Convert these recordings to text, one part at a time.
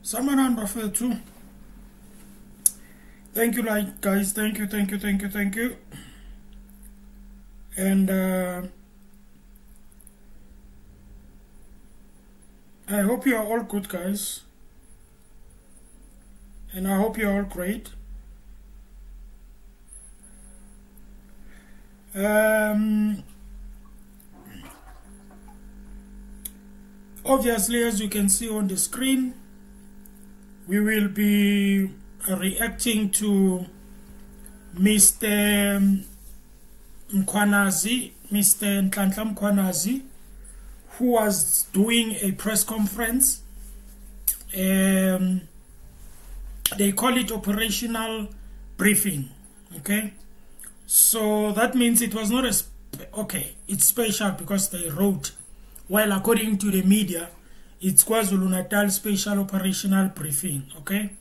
Samanan Buffet too. Thank you, like guys. Thank you. And I hope you are all good, guys. And I hope you are all great. Obviously, as you can see on the screen, we will be reacting to Mr. Mkhwanazi, Mr. Nhlanhla Mkhwanazi, who was doing a press conference. They call it operational briefing. Okay, so that means it was not it's special because they wrote, while according to the media it's KwaZulu-Natal special operational briefing. Okay,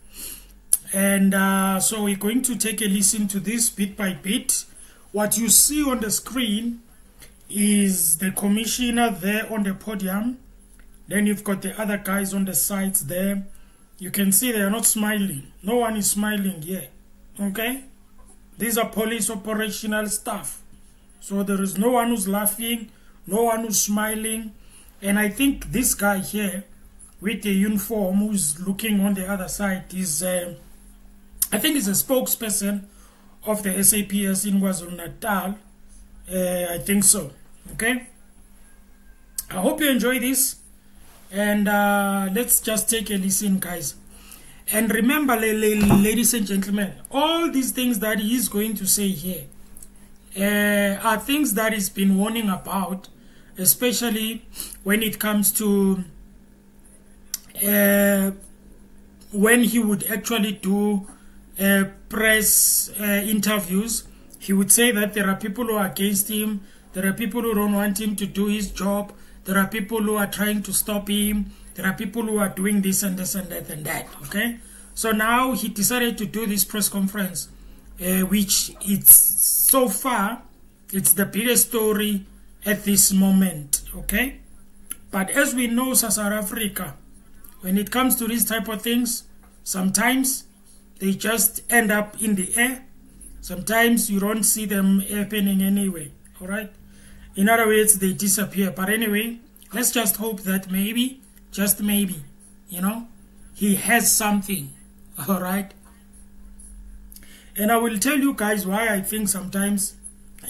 and so we're going to take a listen to this bit by bit. What you see on the screen is the commissioner there on the podium. Then you've got the other guys on the sides there. You can see they are not smiling. No one is smiling here. Okay, these are police operational staff, so there is no one who's laughing, no one who's smiling. And I think this guy here with the uniform who's looking on the other side is I think he's a spokesperson of the SAPS in KwaZulu-Natal. I think so. Okay, I hope you enjoy this, and let's just take a listen, guys. And remember, ladies and gentlemen, all these things that he is going to say here are things that he's been warning about, especially when it comes to when he would actually do press interviews. He would say that there are people who are against him, there are people who don't want him to do his job, there are people who are trying to stop him, there are people who are doing this and this and that and that. Okay, so now he decided to do this press conference, which it's so far it's the biggest story at this moment. Okay, but as we know, South Africa, when it comes to these type of things, sometimes they just end up in the air. Sometimes you don't see them happening anyway. All right, in other words, they disappear. But anyway, let's just hope that maybe, just maybe, he has something. All right, and I will tell you guys why I think sometimes,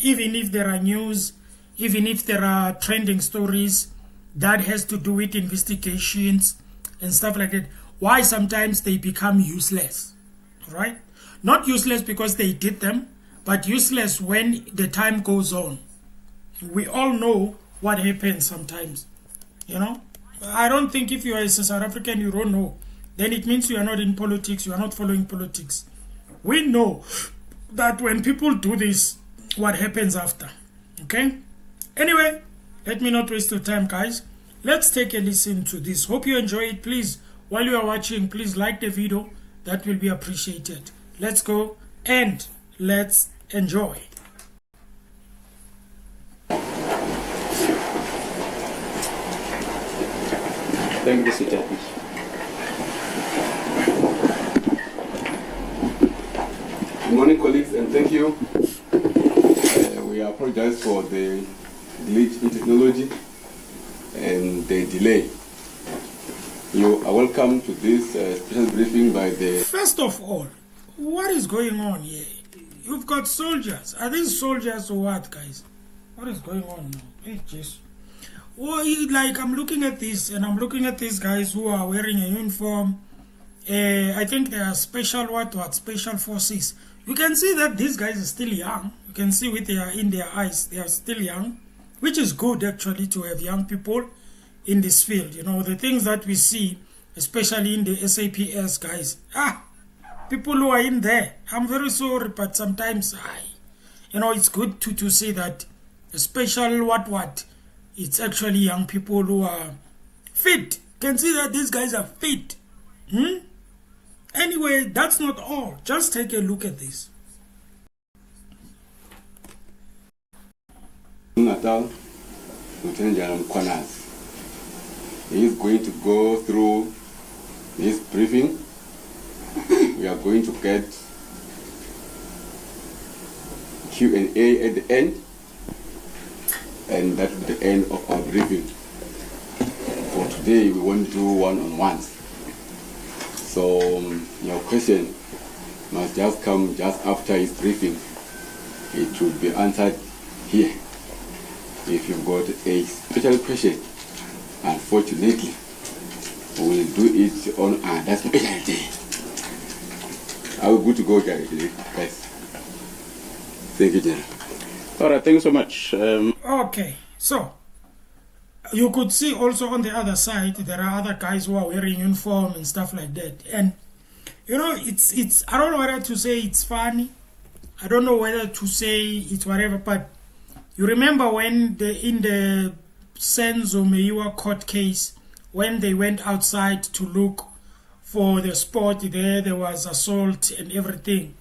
even if there are news, even if there are trending stories that has to do with investigations and stuff like that, why sometimes they become useless. Right? Not useless because they did them, but useless when the time goes on. We all know what happens sometimes. I don't think if you are a South African you don't know, then it means you are not in politics, you are not following politics. We know that when people do this, what happens after. Okay, anyway, let me not waste your time, guys. Let's take a listen to this. Hope you enjoy it. Please, while you are watching, please like the video. That will be appreciated. Let's go and let's enjoy. Thank you, Sita. Good morning, colleagues, and thank you. We apologize for the glitch in technology and the delay. You are welcome to this special briefing by the... First of all, what is going on here? You've got soldiers. Are these soldiers or what, guys? What is going on now? Hey, Jesus. Well, like, I'm looking at this, and I'm looking at these guys who are wearing a uniform. I think they are special special forces. You can see that these guys are still young. You can see with in their eyes, they are still young, which is good actually to have young people in this field. The things that we see, especially in the SAPS guys, people who are in there, I'm very sorry, but sometimes it's good to see that special it's actually young people who are fit. You can see that these guys are fit. Anyway, that's not all. Just take a look at this. Natal, Lieutenant General Mkhwanazi. He is going to go through this briefing. We are going to get Q&A at the end, and that will be the end of our briefing. For today, we won't do one-on-ones. So your question must just come just after his briefing. It will be answered here. If you've got a special question, unfortunately, we will do it on that special day. I will go to go, guys. Thank you, General. All right, thank you so much. Okay, so you could see also on the other side there are other guys who are wearing uniform and stuff like that. And you know, it's I don't know whether to say it's funny, I don't know whether to say it's whatever, but you remember when in the Senzo Meyiwa court case, when they went outside to look for the spot there was assault and everything.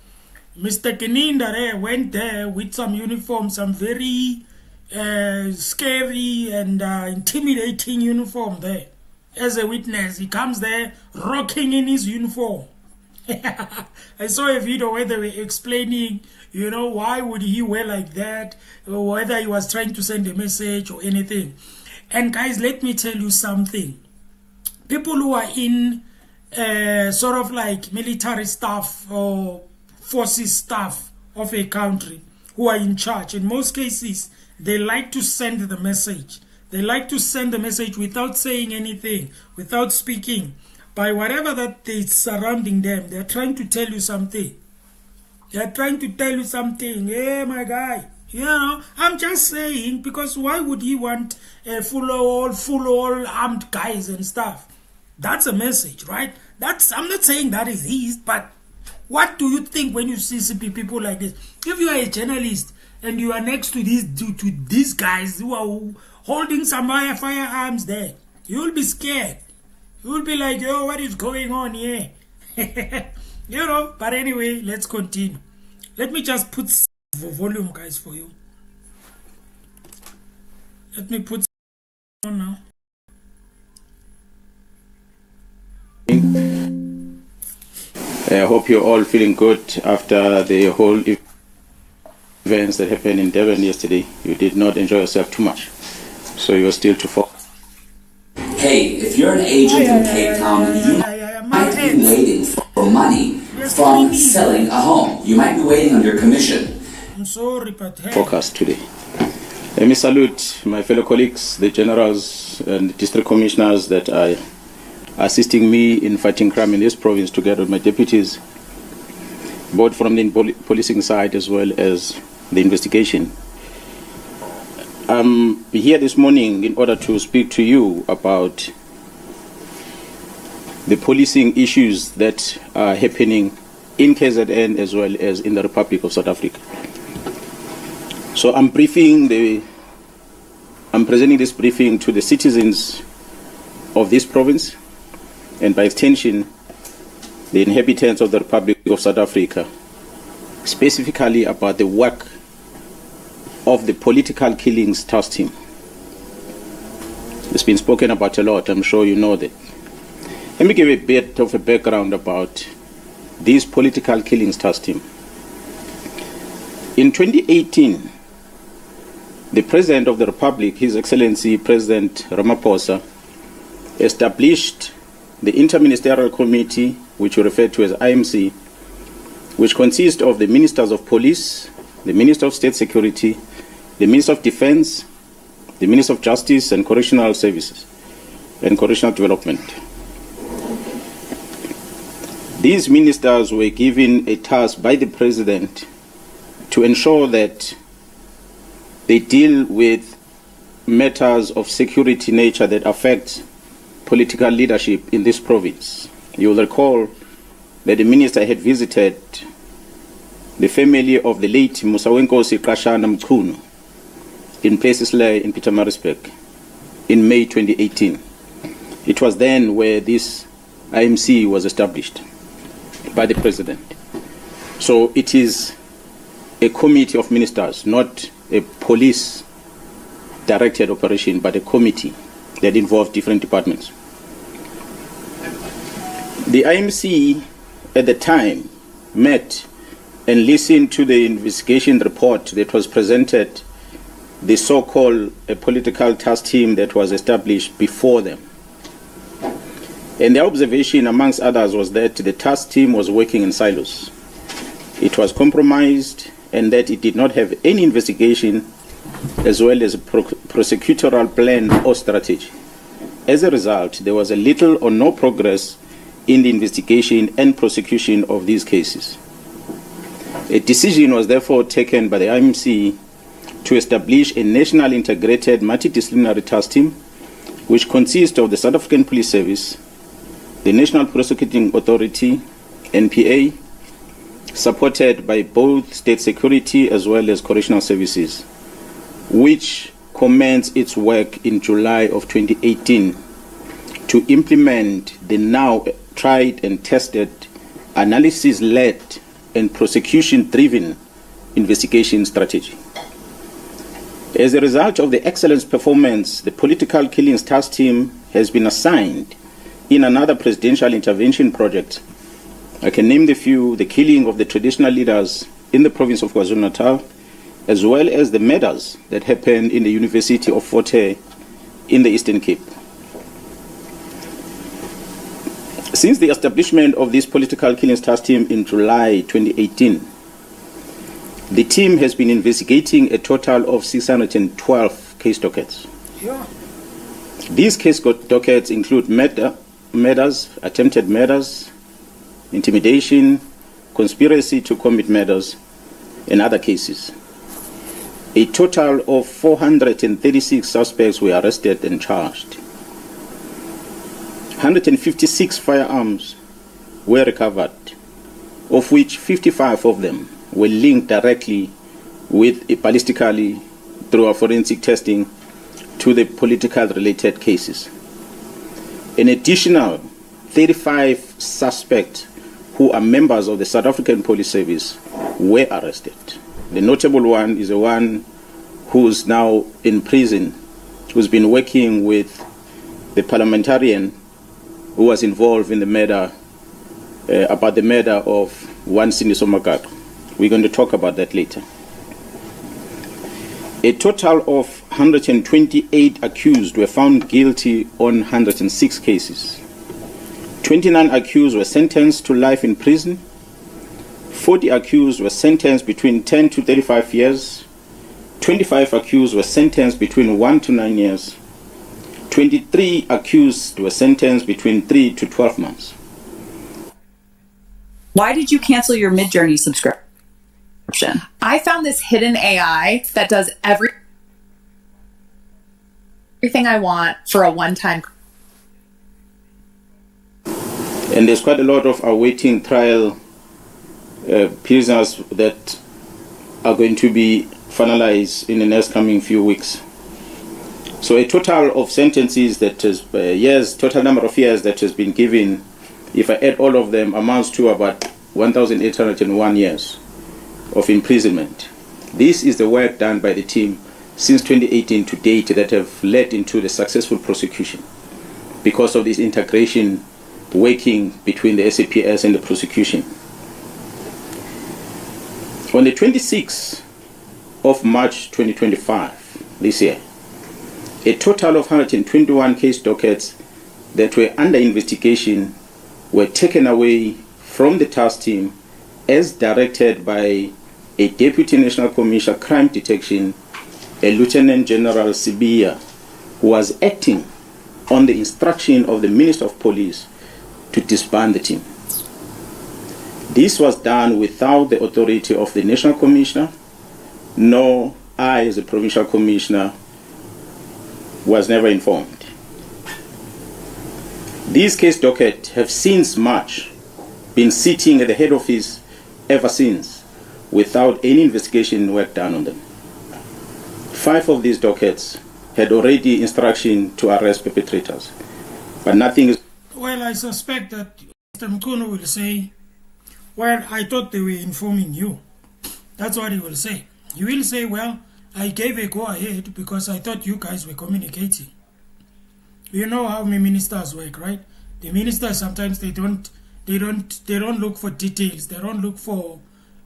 Mr. Keninda went there with some uniform, some very scary and intimidating uniform there. As a witness, he comes there rocking in his uniform. I saw a video where they were explaining, you know, why would he wear like that, or whether he was trying to send a message or anything. And guys, let me tell you something. People who are in sort of like military staff or forces staff of a country who are in charge, in most cases, they like to send the message. They like to send the message without saying anything, without speaking. By whatever that is surrounding them, they're trying to tell you something. They're trying to tell you something. Hey, my guy. You know, I'm just saying, because why would he want full armed guys and stuff? That's a message, right? I'm not saying that is his, but what do you think when you see people like this? If you are a journalist and you are next to these guys who are holding some firearms there, you will be scared. You will be like, yo, what is going on here? You know, but anyway, let's continue. Let me just put volume, guys, for you. Let me put on now. I hope you're all feeling good after the whole events that happened in Durban yesterday. You did not enjoy yourself too much, so you're still to focus. Hey, if you're an agent in Cape Town, you might be waiting for money from selling a home. You might be waiting on your commission. I'm sorry, but hey. Focus today. Let me salute my fellow colleagues, the generals and district commissioners that are assisting me in fighting crime in this province, together with my deputies, both from the policing side as well as the investigation. I'm here this morning in order to speak to you about the policing issues that are happening in KZN as well as in the Republic of South Africa. So I'm presenting this briefing to the citizens of this province, and by extension, the inhabitants of the Republic of South Africa, specifically about the work of the political killings task team. It's been spoken about a lot, I'm sure you know that. Let me give a bit of a background about this political killings task team. In 2018, the President of the Republic, His Excellency President Ramaphosa, established the Interministerial Committee, which we refer to as IMC, which consists of the Ministers of Police, the Minister of State Security, the Minister of Defense, the Minister of Justice and Correctional Services, and Correctional Development. These ministers were given a task by the President to ensure that they deal with matters of security nature that affect political leadership in this province. You will recall that the minister had visited the family of the late Musawenkosi Kashana Mkhunu in Plesisle in Pietermaritzburg in May 2018. It was then where this IMC was established by the President. So it is a committee of ministers, not a police-directed operation, but a committee that involved different departments. The IMC at the time met and listened to the investigation report that was presented, the so-called political task team that was established before them. And the observation, amongst others, was that the task team was working in silos. It was compromised, and that it did not have any investigation as well as a prosecutorial plan or strategy. As a result, there was a little or no progress in the investigation and prosecution of these cases. A decision was therefore taken by the IMC to establish a national integrated multidisciplinary task team, which consists of the South African Police Service, the National Prosecuting Authority, NPA, supported by both state security as well as correctional services, which commenced its work in July of 2018 to implement the now tried and tested analysis-led and prosecution-driven investigation strategy. As a result of the excellent performance, the Political Killings Task Team has been assigned in another presidential intervention project. I can name the few: the killing of the traditional leaders in the province of KwaZulu-Natal, as well as the murders that happened in the University of Fort Hare in the Eastern Cape. Since the establishment of this Political Killings Task Team in July 2018, the team has been investigating a total of 612 case dockets. Yeah. These case dockets include murders, attempted murders, intimidation, conspiracy to commit murders, and other cases. A total of 436 suspects were arrested and charged. 156 firearms were recovered, of which 55 of them were linked directly ballistically through our forensic testing to the political related cases. An additional 35 suspects who are members of the South African Police Service were arrested. The notable one is the one who's now in prison, who's been working with the parliamentarian who was involved in the murder, about the murder of one Siniso Makaka. We're going to talk about that later. A total of 128 accused were found guilty on 106 cases. 29 accused were sentenced to life in prison. 40 accused were sentenced between 10 to 35 years. 25 accused were sentenced between 1 to 9 years. 23 accused were sentenced between 3 to 12 months. Why did you cancel your Midjourney subscription? I found this hidden AI that does everything I want for a one-time. And there's quite a lot of awaiting trial prisoners that are going to be finalized in the next coming few weeks. So a total of sentences that is total number of years that has been given, if I add all of them, amounts to about 1,801 years of imprisonment. This is the work done by the team since 2018 to date that have led into the successful prosecution because of this integration working between the SAPS and the prosecution. On the 26th of March 2025, this year, a total of 121 case dockets that were under investigation were taken away from the task team as directed by a Deputy National Commissioner Crime Detection, a Lieutenant General Sibia, who was acting on the instruction of the Minister of Police to disband the team. This was done without the authority of the National Commissioner, nor I, as a Provincial Commissioner, was never informed. These case dockets have since March been sitting at the head office ever since, without any investigation work done on them. 5 of these dockets had already instruction to arrest perpetrators, but nothing is... Well, I suspect that Mr. Mkhwanazi will say, well, I thought they were informing you. That's what he will say. He will say, well, I gave a go-ahead because I thought you guys were communicating. You know how ministers work, right? The ministers, sometimes they don't They don't look for details. They don't look for,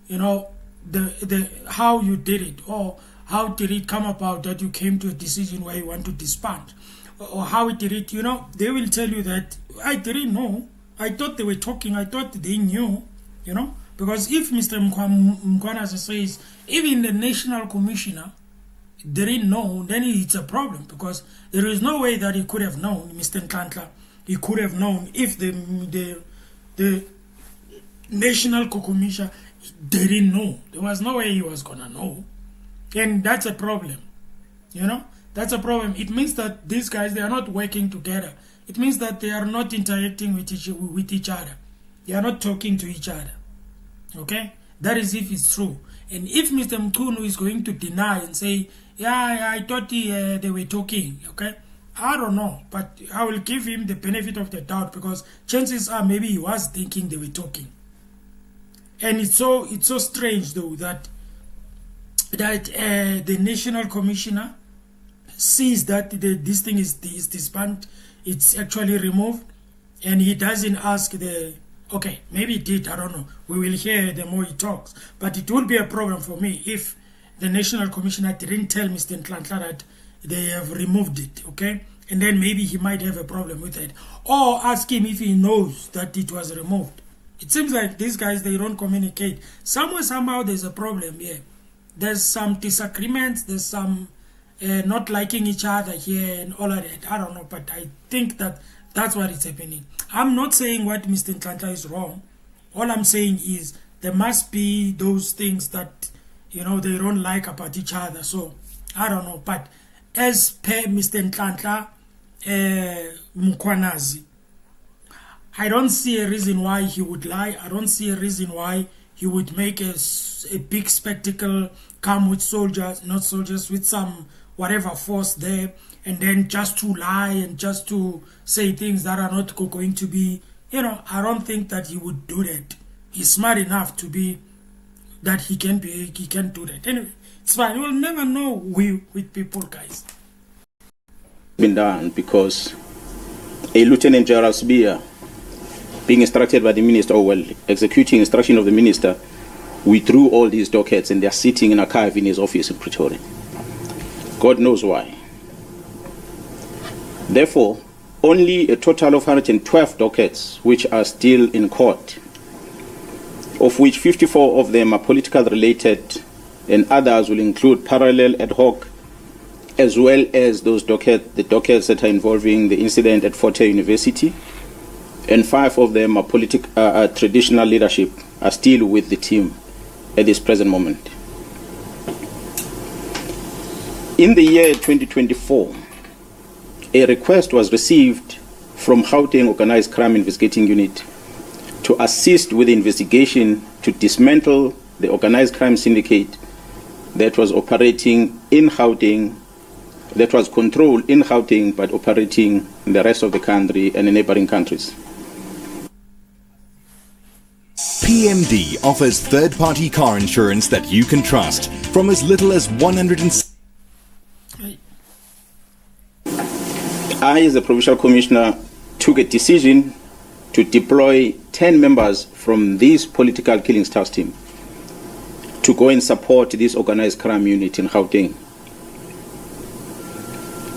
you know, the how you did it, or how did it come about that you came to a decision where you want to disband, or how it did it. You know, they will tell you that I didn't know. I thought they were talking. I thought they knew. You know, because if Mr. Mkhwanazi says even the National Commissioner didn't know, then it's a problem, because there is no way that he could have known, Mr. Nhlanhla. He could have known if the National Commissioner didn't know. There was no way he was gonna know, and that's a problem. You know, that's a problem. It means that these guys, they are not working together. It means that they are not interacting with each other. They are not talking to each other. Okay, that is if it's true. And if Mr. Mkhunu is going to deny and say, yeah, I thought they were talking, okay, I don't know, but I will give him the benefit of the doubt, because chances are maybe he was thinking they were talking. And it's so strange though that the National Commissioner sees that this thing is disbanded, it's actually removed, and he doesn't ask the, okay, maybe he did, I don't know, we will hear the more he talks, but it would be a problem for me if the National Commissioner didn't tell Mr. Nhlanhla that they have removed it, okay, and then maybe he might have a problem with it, or ask him if he knows that it was removed. It seems like these guys, they don't communicate. Somehow there's a problem here. There's some disagreements, there's some not liking each other here and all of that. I don't know, but I think that that's what is happening. I'm not saying what Mr. Nhlanhla is wrong. All I'm saying is there must be those things that, you know, they don't like about each other. So I don't know, but as per Mr. Nhlanhla, Mkhwanazi, I don't see a reason why he would lie. I don't see a reason why he would make a big spectacle, come with soldiers, not soldiers, with some whatever force there, and then just to lie and just to say things that are not going to be, you know, I don't think that he would do that. He's smart enough to be, that he can do that. Anyway, it's fine. You will never know with people, guys. Been done because a Lieutenant General Sibia, being instructed by the minister, or well, executing instruction of the minister, withdrew all these dockets, and they're sitting in an archive in his office in Pretoria. God knows why. Therefore, only a total of 112 dockets which are still in court, of which 54 of them are political related, and others will include parallel ad hoc, as well as those the dockets that are involving the incident at Fort Hare University, and 5 of them are traditional leadership, are still with the team at this present moment. In the year 2024, a request was received from Gauteng Organized Crime Investigating Unit to assist with the investigation to dismantle the organized crime syndicate that was operating in Gauteng, that was controlled in Gauteng but operating in the rest of the country and in neighboring countries. PMD offers third-party car insurance that you can trust from as little as 100. I, as a Provincial Commissioner, took a decision to deploy 10 members from this political killings task team to go and support this organized crime unit in Gauteng.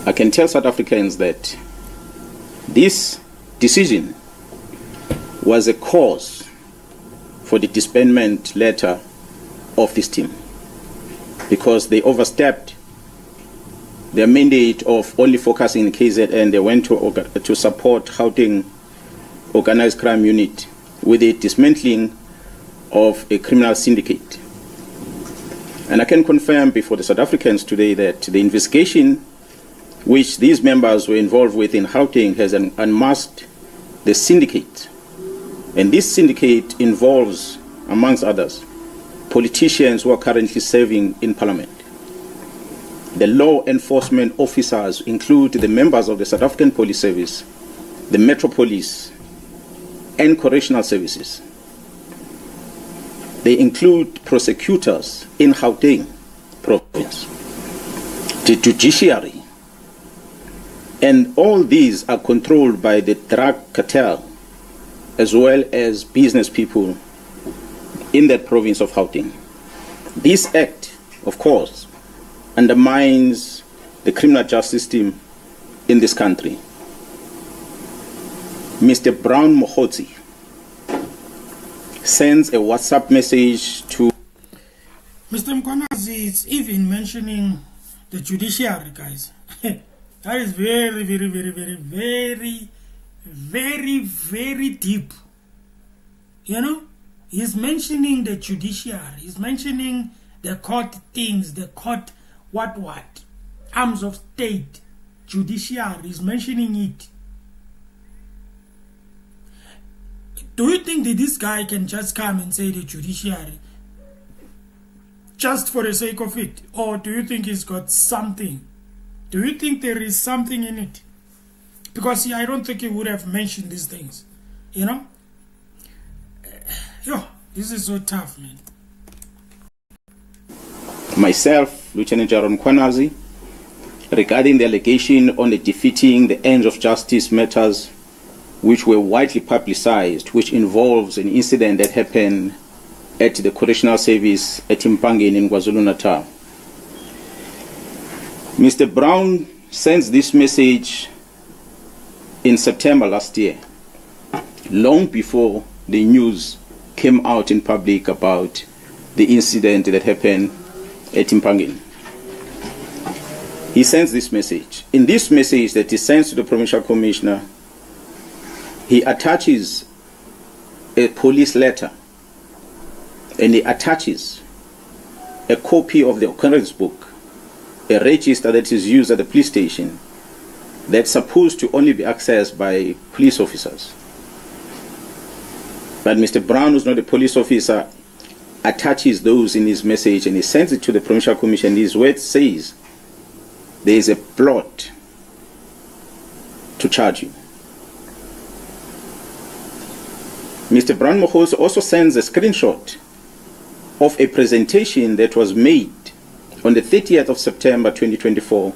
I can tell South Africans that this decision was a cause for the disbandment letter of this team, because they overstepped their mandate of only focusing in KZN. They went to support Gauteng organized crime unit with the dismantling of a criminal syndicate. And I can confirm before the South Africans today that the investigation which these members were involved with in Gauteng has unmasked the syndicate. And this syndicate involves, amongst others, politicians who are currently serving in Parliament. The law enforcement officers include the members of the South African Police Service, the Metro Police, and correctional services. They include prosecutors in Gauteng province, the judiciary, and all these are controlled by the drug cartel as well as business people in that province of Gauteng. This act, of course, undermines the criminal justice system in this country. Mr. Brown Mkhwanazi sends a WhatsApp message to Mr. Mkhwanazi is even mentioning the judiciary, guys. That is very, very, very, very, very, very, very deep. You know, he's mentioning the judiciary. He's mentioning the court things, the court what, arms of state, judiciary. He's mentioning it. Do you think that this guy can just come and say the judiciary just for the sake of it? Or do you think he's got something? Do you think there is something in it? Because I don't think he would have mentioned these things. You know? Yo, this is so tough, man. myself, Lieutenant General Mkhwanazi, regarding the allegation on the defeating the ends of justice matters which were widely publicized, which involves an incident that happened at the correctional service at Mpangeni in KwaZulu-Natal. Mr. Brown sends this message in September last year, long before the news came out in public about the incident that happened at Mpangeni. He sends this message. In this message that he sends to the Provincial Commissioner, he attaches a police letter and he attaches a copy of the occurrence book, a register that is used at the police station that's supposed to only be accessed by police officers. But Mr. Brown, who's not a police officer, attaches those in his message and he sends it to the Provincial Commission. His word says there is a plot to charge you. Mr. Brown Mkhwanazi also sends a screenshot of a presentation that was made on the 30th of September 2024,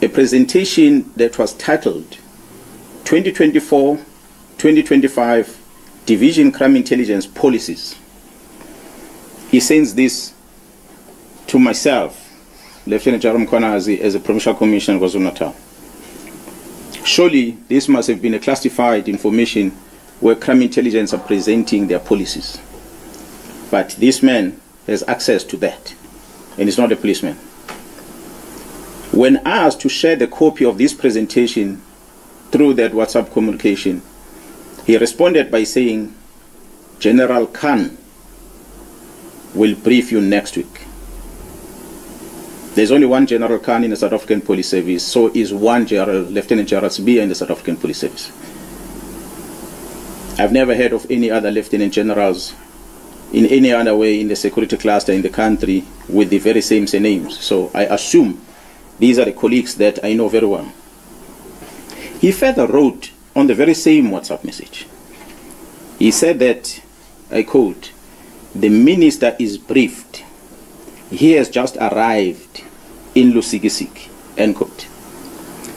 a presentation that was titled 2024-2025 Division Crime Intelligence Policies. He sends this to myself, Lieutenant General Mkhwanazi, as a Provincial Commissioner of KwaZulu-Natal. Surely this must have been a classified information where crime intelligence are presenting their policies. But this man has access to that, and he's not a policeman. When asked to share the copy of this presentation through that WhatsApp communication, he responded by saying, General Khan will brief you next week. There's only one General Khan in the South African Police Service, so is one General, Lieutenant General Sibiya in the South African Police Service. I've never heard of any other Lieutenant Generals in any other way in the security cluster in the country with the very same names. So I assume these are the colleagues that I know very well. He further wrote on the very same WhatsApp message. He said that, I quote, the minister is briefed. He has just arrived in Lusikisiki, end quote.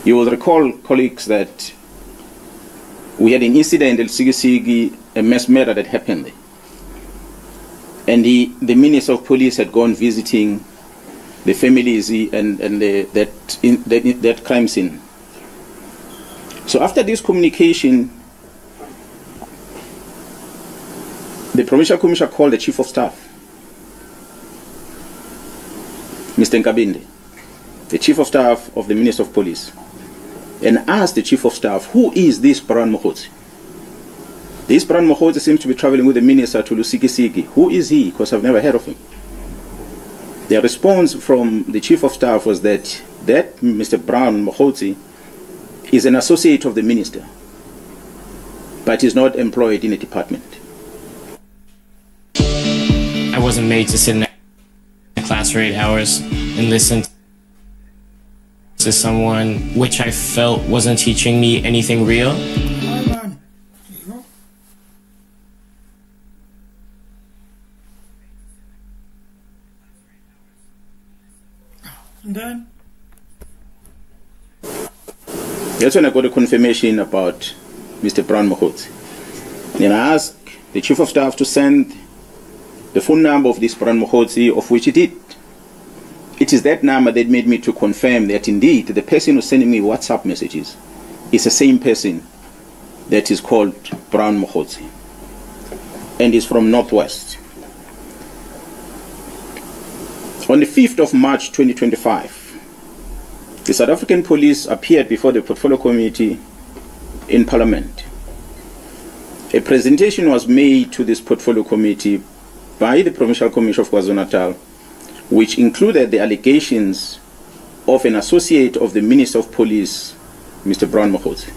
You will recall, colleagues, that we had an incident in Lusikisiki, a mass murder that happened there. And the Minister of Police had gone visiting the families and that crime scene. So after this communication, the Provincial Commissioner called the Chief of Staff, Mr. Nkabinde, the Chief of Staff of the Minister of Police, and asked the Chief of Staff, who is this Brown Mkhwanazi? This Brown Mkhwanazi seems to be traveling with the minister to Lusikisiki. Who is he? Because I've never heard of him. The response from the Chief of Staff was that Mr. Brown Mkhwanazi is an associate of the minister, but is not employed in a department. I wasn't made to sit in a class for 8 hours and listen to someone which I felt wasn't teaching me anything real. And then That's when I got a confirmation about Mr. Brown Mkhwanazi. And I asked the Chief of Staff to send the phone number of this Bran Mkhwanazi, of which he did. It is that number that made me to confirm that indeed the person who's sending me WhatsApp messages is the same person that is called Bran Mkhwanazi and is from Northwest. On the 5th of March 2025, the South African Police appeared before the Portfolio Committee in Parliament. A presentation was made to this Portfolio Committee by the Provincial Commission of KwaZulu-Natal, which included the allegations of an associate of the Minister of Police, Mr. Bran Mkhwanazi.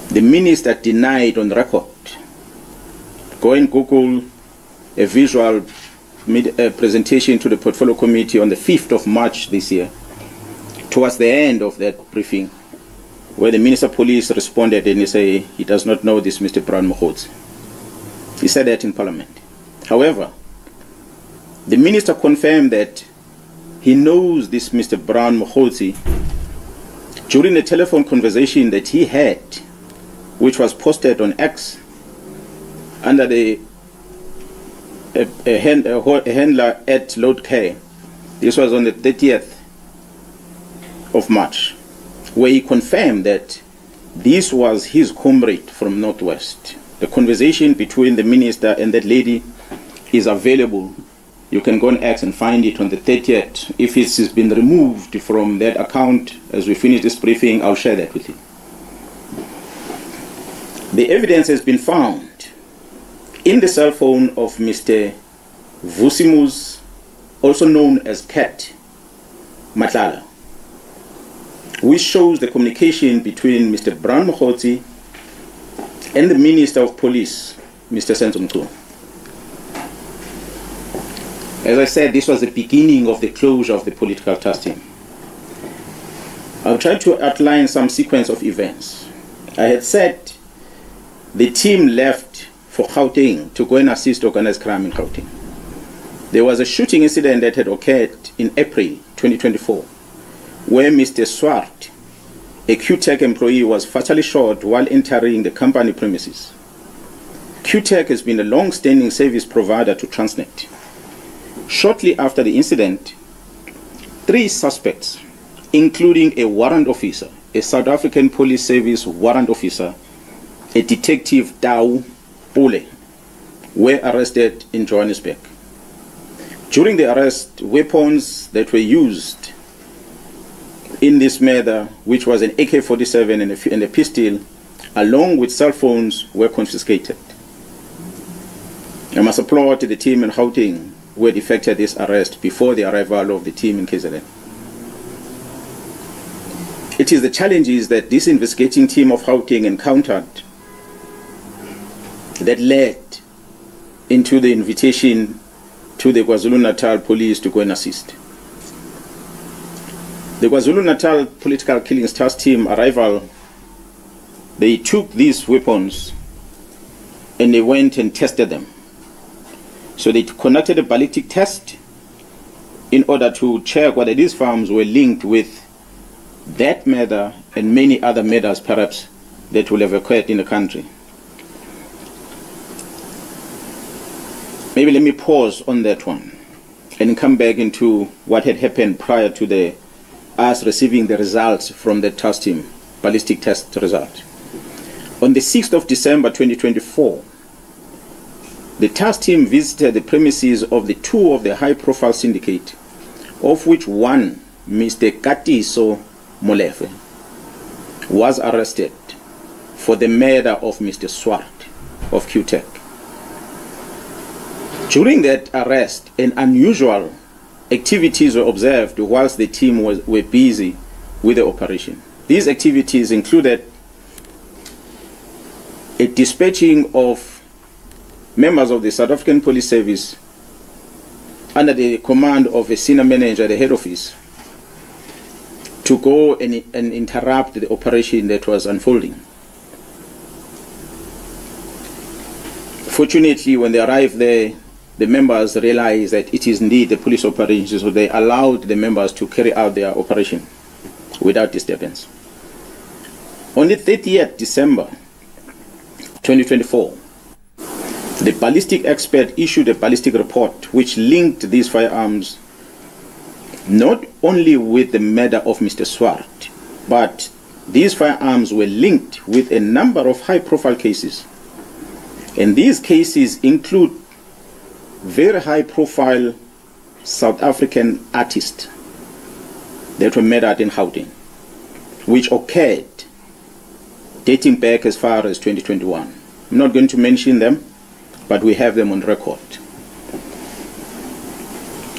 The Minister denied on record. Go and Google a visual presentation to the Portfolio Committee on the 5th of March this year, towards the end of that briefing, where the Minister of Police responded and he said he does not know this Mr. Bran Mkhwanazi. He said that in Parliament. However, the Minister confirmed that he knows this Mr. Bran Mkhwanazi during a telephone conversation that he had, which was posted on X under the handler at Load Care. This was on the 30th of March, where he confirmed that this was his comrade from Northwest. The conversation between the minister and that lady is available. You can go on X and find it on the 30th. If it has been removed from that account as we finish this briefing, I'll share that with you. The evidence has been found in the cell phone of Mr. Vusimus, also known as Cat Nhlanhla, which shows the communication between Mr. Bran Mkhwanazi and the Minister of Police, Mr. Senzo. As I said, this was the beginning of the closure of the political task team. I'll try to outline some sequence of events. I had said the team left for Gauteng to go and assist organized crime in Gauteng. There was a shooting incident that had occurred in April 2024, where Mr. Swart, a QTech employee, was fatally shot while entering the company premises. QTech has been a long-standing service provider to Transnet. Shortly after the incident, 3 suspects, including a warrant officer, a South African Police Service warrant officer, a detective Dau Pule, were arrested in Johannesburg. During the arrest, weapons that were used in this matter, which was an AK-47 and a pistol, along with cell phones, were confiscated. I must applaud the team in Gauteng who had effected this arrest before the arrival of the team in KZN. It is the challenges that this investigating team of Gauteng encountered that led into the invitation to the KwaZulu-Natal police to go and assist. The KwaZulu-Natal political killings task team arrival, they took these weapons and they went and tested them. So they conducted a ballistic test in order to check whether these farms were linked with that murder and many other murders perhaps that will have occurred in the country. Maybe let me pause on that one and come back into what had happened prior to us receiving the results from the task team, ballistic test result. On the 6th of December 2024, the task team visited the premises of the 2 of the high-profile syndicate, of which one, Mr. Katiso Molefe, was arrested for the murder of Mr. Swart of QTech. During that arrest, an unusual activities were observed whilst the team were busy with the operation. These activities included a dispatching of members of the South African Police Service under the command of a senior manager at the head office to go and interrupt the operation that was unfolding. Fortunately, when they arrived there, the members realized that it is indeed the police operation, so they allowed the members to carry out their operation without disturbance. On the 30th December 2024, the ballistic expert issued a ballistic report which linked these firearms not only with the murder of Mr. Swart, but these firearms were linked with a number of high-profile cases. And these cases include very high-profile South African artists that were murdered in Gauteng, which occurred dating back as far as 2021. I'm not going to mention them, but we have them on record.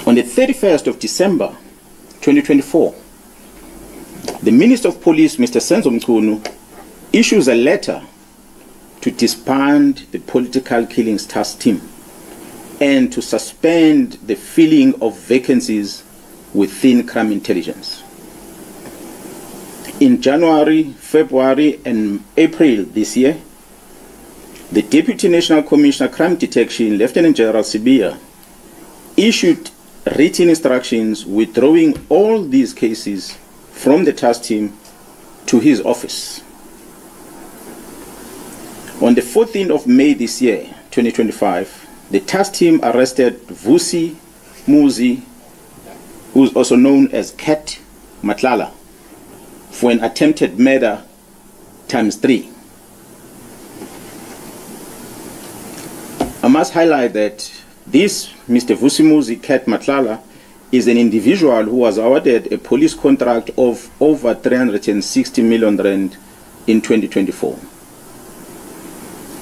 On the 31st of December 2024, the Minister of Police, Mr. Senzo Mchunu, issues a letter to disband the political killings task team and to suspend the filling of vacancies within crime intelligence. In January, February, and April this year, the Deputy National Commissioner Crime Detection, Lieutenant General Sibiya, issued written instructions withdrawing all these cases from the task team to his office. On the 14th of May this year, 2025, the task team arrested Vusi Muzi, who is also known as Cat Nhlanhla, for an attempted murder ×3. I must highlight that this Mr. Vusi Muzi Cat Nhlanhla is an individual who was awarded a police contract of over 360 million rand in 2024.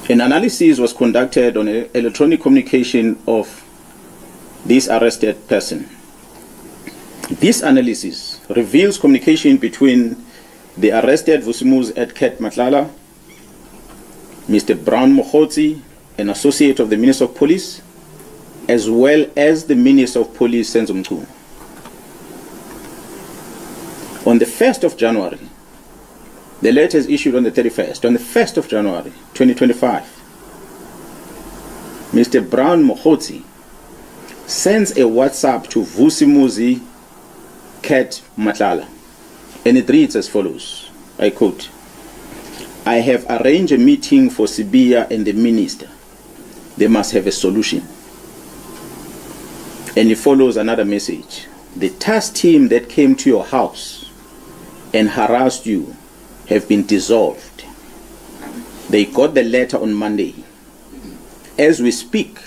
An analysis was conducted on electronic communication of this arrested person. This analysis reveals communication between the arrested Vusimus at Cat Nhlanhla, Mr. Brown Mkhwanazi, an associate of the Minister of Police, as well as the Minister of Police, Senzo Mchunu. On the 1st of January, the letter is issued on the 31st. On the 1st of January, 2025, Mr. Brown Mkhwanazi sends a WhatsApp to Vusi Muzi Cat Nhlanhla, and it reads as follows, I quote, "I have arranged a meeting for Sibiya and the minister. They must have a solution." And it follows another message. "The task team that came to your house and harassed you have been dissolved. They got the letter on Monday. As we speak,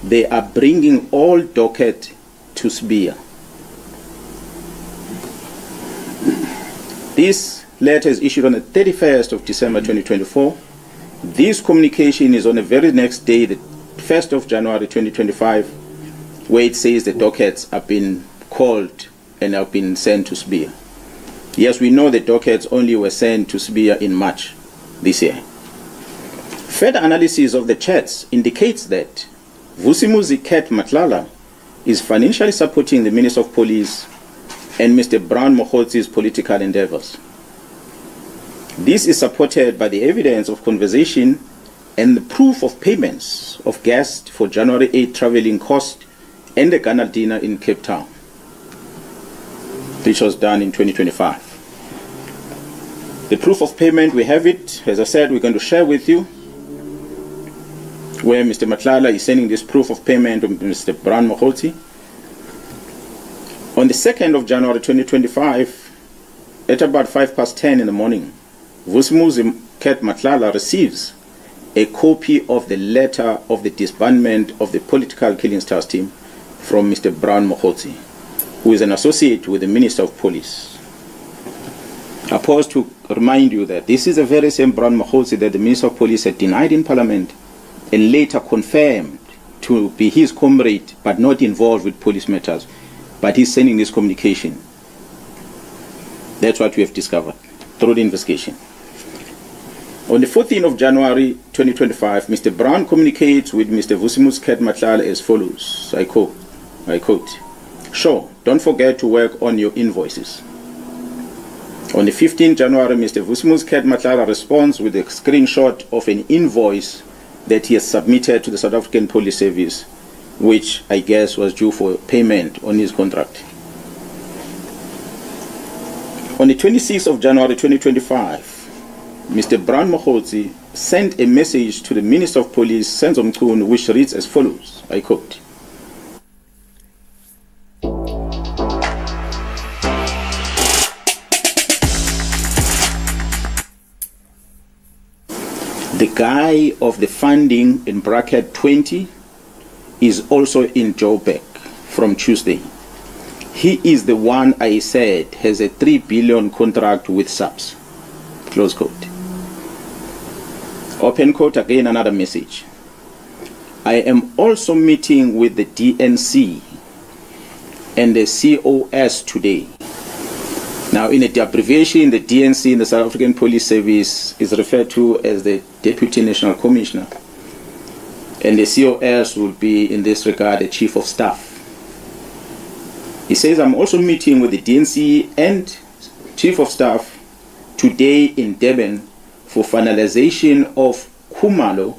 they are bringing all docket to Sibiya." This letter is issued on the 31st of December 2024. This communication is on the very next day, the 1st of January 2025, where it says the dockets have been called and have been sent to Sibiya. Yes, we know the dockets only were sent to Sibiya in March this year. Further analysis of the chats indicates that Vusi Muzi Cat Nhlanhla is financially supporting the Minister of Police and Mr. Brown Mkhwanazi's political endeavors. This is supported by the evidence of conversation and the proof of payments of guests for January 8 traveling cost and the Ghana dinner in Cape Town, which was done in 2025. The proof of payment, we have it. As I said, we're going to share with you where Mr. Nhlanhla is sending this proof of payment to Mr. Brown Mkhwanazi. On the 2nd of January 2025, at about 10:05 in the morning, Vusi Muzi Cat Nhlanhla receives a copy of the letter of the disbandment of the political killings task team from Mr. Brown Mkhwanazi, who is an associate with the Minister of Police. I pause to remind you that this is the very same Brown Mkhwanazi that the Minister of Police had denied in Parliament and later confirmed to be his comrade but not involved with police matters. But he's sending this communication. That's what we have discovered through the investigation. On the 14th of January 2025, Mr. Brown communicates with Mr. Vusi Muzi Cat Nhlanhla as follows, I quote, "Sure, don't forget to work on your invoices." On the 15th January, Mr. Vusi Muzi Cat Nhlanhla responds with a screenshot of an invoice that he has submitted to the South African Police Service, which I guess was due for payment on his contract. On the 26th of January 2025, Mr. Brown Mkhwanazi sent a message to the Minister of Police, Senzo Mchunu, which reads as follows, I quote, "The guy of the funding in bracket 20 is also in Joburg from Tuesday. He is the one I said has a 3 billion contract with SAPS." Close quote. Open quote, again another message. "I am also meeting with the DNC and the COS today." Now, in the abbreviation, the DNC in the South African Police Service is referred to as the Deputy National Commissioner, and the COS will be, in this regard, the Chief of Staff. He says, "I'm also meeting with the DNC and Chief of Staff today in Durban for finalization of Khumalo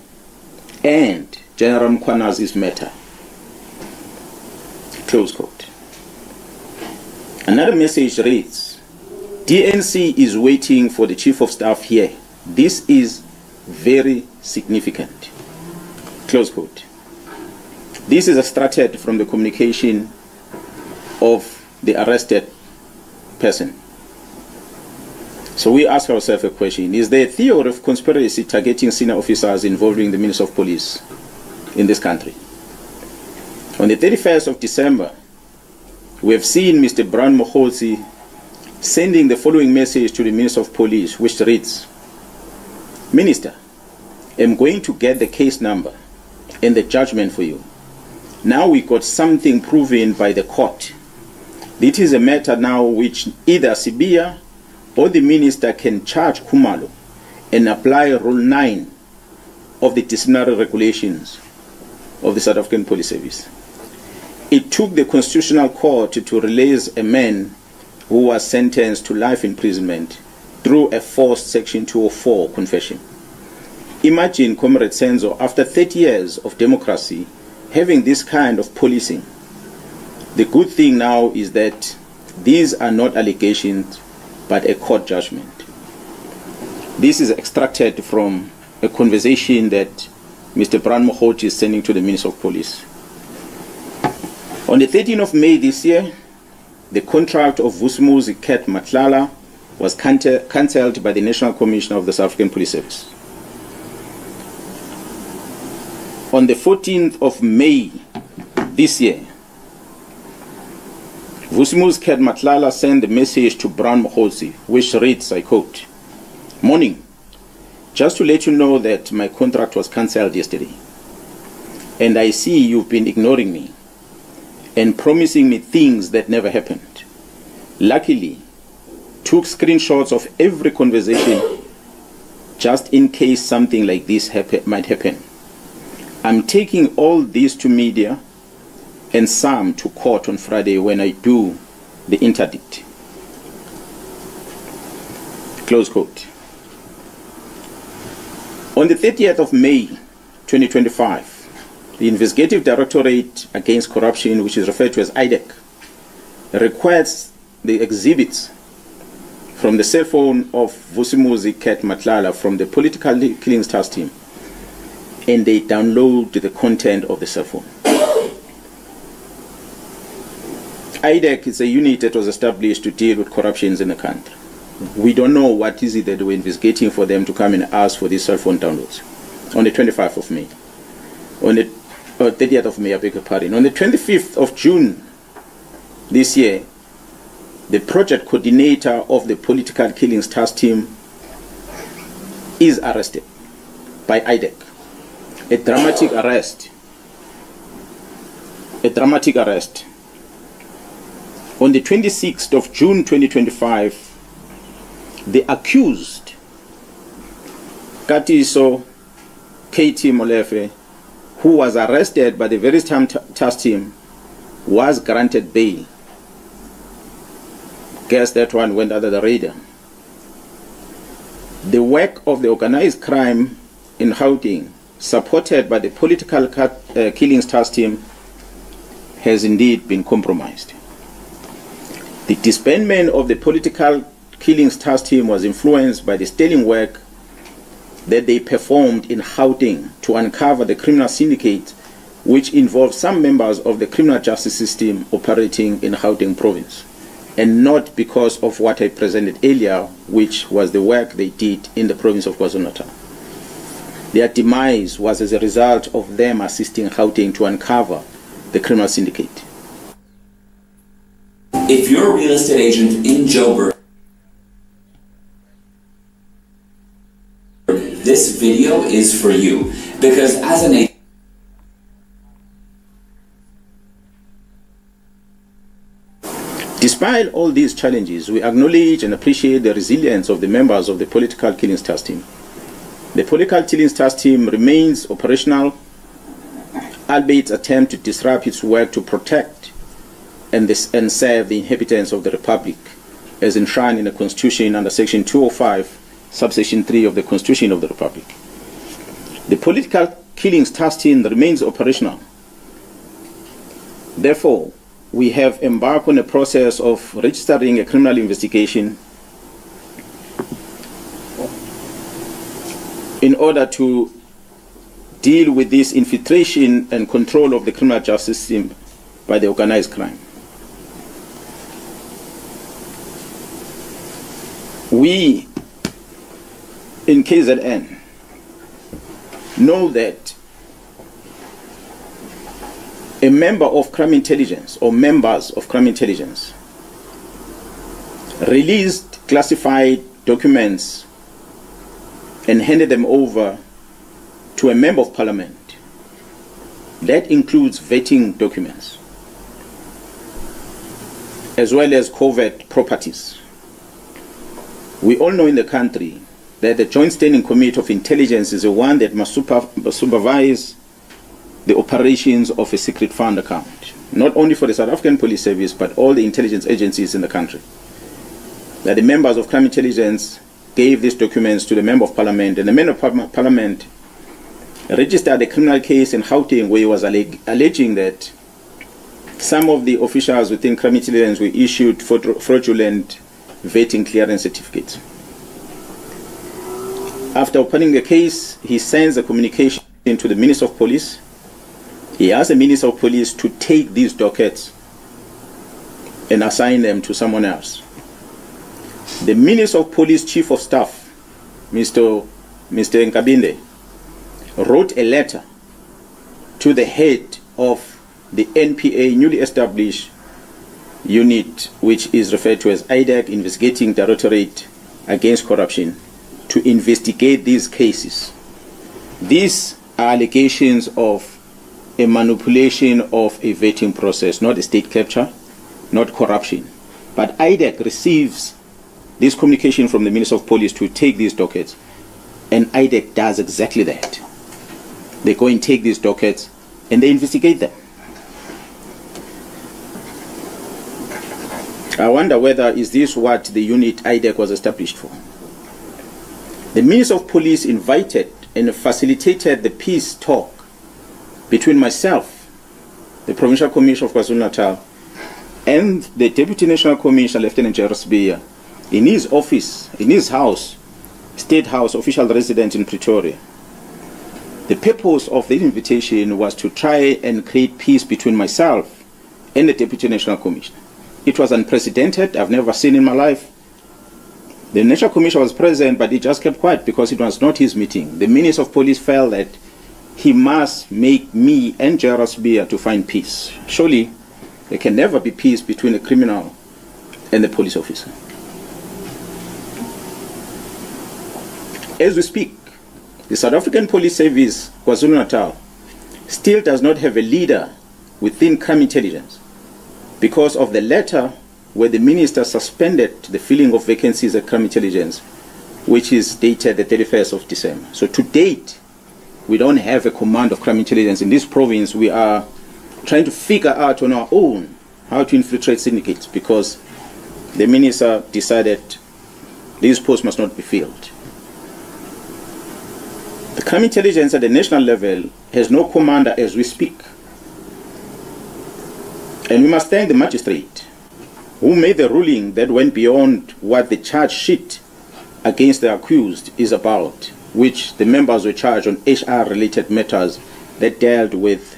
and General Mkhwanazi's matter." Close quote. Another message reads, "DNC is waiting for the Chief of Staff here. This is very significant." Close quote. This is extracted from the communication of the arrested person. So we ask ourselves a question: is there a theory of conspiracy targeting senior officers involving the Minister of Police in this country? On the 31st of December, we have seen Mr. Brown Mkhwanazi sending the following message to the Minister of Police, which reads, "Minister, I'm going to get the case number and the judgment for you. Now we got something proven by the court. This is a matter now which either Sibia or the minister can charge Khumalo and apply Rule 9 of the disciplinary regulations of the South African Police Service. It took the Constitutional Court to release a man who was sentenced to life imprisonment through a forced Section 204 confession. Imagine, Comrade Senzo, after 30 years of democracy, having this kind of policing. The good thing now is that these are not allegations, but a court judgment." This is extracted from a conversation that Mr. Brown Mkhwanazi is sending to the Minister of Police. On the 13th of May this year, the contract of Vusumuzi Cat Nhlanhla was cancelled by the National Commissioner of the South African Police Service. On the 14th of May this year, Vusumuzi Cat Nhlanhla sent a message to Brown Mkhwanazi, which reads, I quote, "Morning. Just to let you know that my contract was cancelled yesterday, and I see you've been ignoring me and promising me things that never happened. Luckily, took screenshots of every conversation just in case something like this might happen. I'm taking all this to media and some to court on Friday when I do the interdict." Close quote. On the 30th of May 2025, the Investigative Directorate Against Corruption, which is referred to as IDEC, requests the exhibits from the cell phone of Vusumuzi Cat Nhlanhla from the Political Killings Task Team, and they download the content of the cell phone. IDEC is a unit that was established to deal with corruptions in the country. We don't know what is it that we're investigating for them to come and ask for these cell phone downloads. On the 25th of May, on the 30th of May, I beg your pardon. On the 25th of June this year, the project coordinator of the Political Killings Task Team is arrested by IDEC. A dramatic arrest. On the 26th of June 2025, the accused, Katiso KT Molefe, who was arrested by the very task team, was granted bail. Guess that one went under the radar. The work of the organized crime in Gauteng, supported by the Political Killings Task Team, has indeed been compromised. The disbandment of the Political Killings Task Team was influenced by the sterling work that they performed in Gauteng to uncover the criminal syndicate which involved some members of the criminal justice system operating in Gauteng province, and not because of what I presented earlier, which was the work they did in the province of KwaZulu-Natal. Their demise was as a result of them assisting Gauteng to uncover the criminal syndicate. If you're a real estate agent in Joburg, this video is for you, because as an agent, despite all these challenges, we acknowledge and appreciate the resilience of the members of the Political Killings Task Team. The Political Killings Task Team remains operational, albeit its attempt to disrupt its work to protect and serve the inhabitants of the Republic, as enshrined in the Constitution under Section 205, Subsection 3 of the Constitution of the Republic. The Political Killings Task Team remains operational. Therefore, we have embarked on a process of registering a criminal investigation in order to deal with this infiltration and control of the criminal justice system by the organized crime. We in KZN know that a member of crime intelligence or members of crime intelligence released classified documents and handed them over to a member of parliament. That includes vetting documents as well as covert properties. We all know in the country that the Joint Standing Committee of Intelligence is the one that must supervise the operations of a secret fund account, not only for the South African Police Service, but all the intelligence agencies in the country. That the members of crime intelligence gave these documents to the Member of Parliament, and the Member of Parliament registered a criminal case in Gauteng where he was alleging that some of the officials within crime intelligence were issued fraudulent vetting clearance certificates. After opening the case, he sends a communication to the Minister of Police. He asks the Minister of Police to take these dockets and assign them to someone else. The Minister of Police Chief of Staff, Mr. Nkabinde, wrote a letter to the head of the NPA newly established unit, which is referred to as IDEC, Investigating Directorate Against Corruption, to investigate these cases. These are allegations of a manipulation of a vetting process, not a state capture, not corruption. But IDEC receives this communication from the Minister of Police to take these dockets, and IDEC does exactly that. They go and take these dockets and they investigate them. I wonder whether is this what the unit IDEC was established for. The Minister of Police invited and facilitated the peace talk between myself, the Provincial Commissioner of KwaZulu-Natal, and the Deputy National Commissioner, Lieutenant Jairus Beer, in his office, in his house, State House, official residence in Pretoria. The purpose of the invitation was to try and create peace between myself and the Deputy National Commissioner. It was unprecedented. I've never seen in my life. The National Commissioner was present, but he just kept quiet because it was not his meeting. The Minister of Police felt that he must make me and Jairus Beer to find peace. Surely, there can never be peace between a criminal and the police officer. As we speak, the South African Police Service, KwaZulu-Natal, still does not have a leader within crime intelligence because of the letter where the minister suspended the filling of vacancies at crime intelligence, which is dated the 31st of December. So to date, we don't have a command of crime intelligence in this province. We are trying to figure out on our own how to infiltrate syndicates because the minister decided these posts must not be filled. The crime intelligence at the national level has no commander as we speak. And we must thank the magistrate who made the ruling that went beyond what the charge sheet against the accused is about. which the members were charged on HR-related matters that dealt with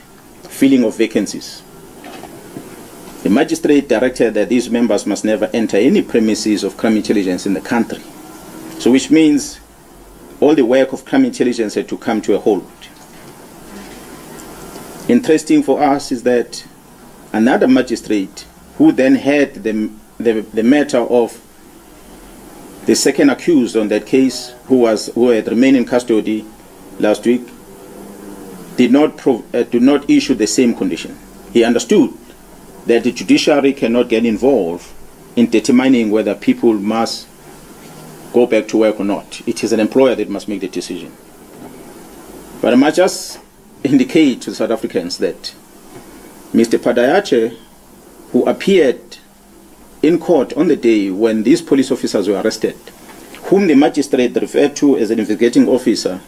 filling of vacancies. The magistrate directed that these members must never enter any premises of crime intelligence in the country. So which means all the work of crime intelligence had to come to a halt. Interesting for us is that another magistrate who then had the matter of the second accused on that case, who had remained in custody last week, did not issue the same condition. He understood that the judiciary cannot get involved in determining whether people must go back to work or not. It is an employer that must make the decision. But I must just indicate to the South Africans that Mr. Padayache, who appeared in court on the day when these police officers were arrested, whom the magistrate referred to as an investigating officer,